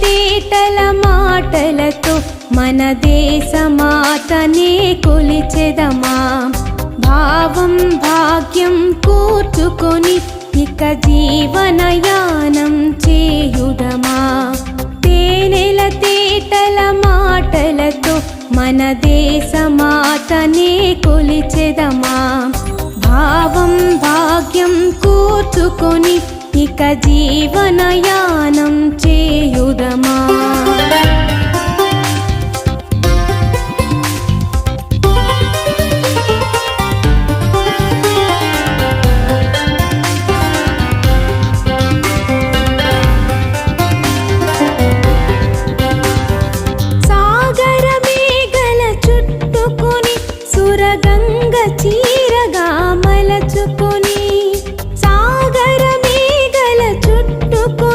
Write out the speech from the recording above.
తేటల మాటలతో మన దేశమాతనే కొలిచెదమా భావం భాగ్యం కూర్చుకొని ఇక జీవనయానం చేయుదమా తేనెల తేటల మాటలతో మన దేశమాతనే కొలిచెదమా భావం భాగ్యం కూర్చుకొని ఇక జీవనయానం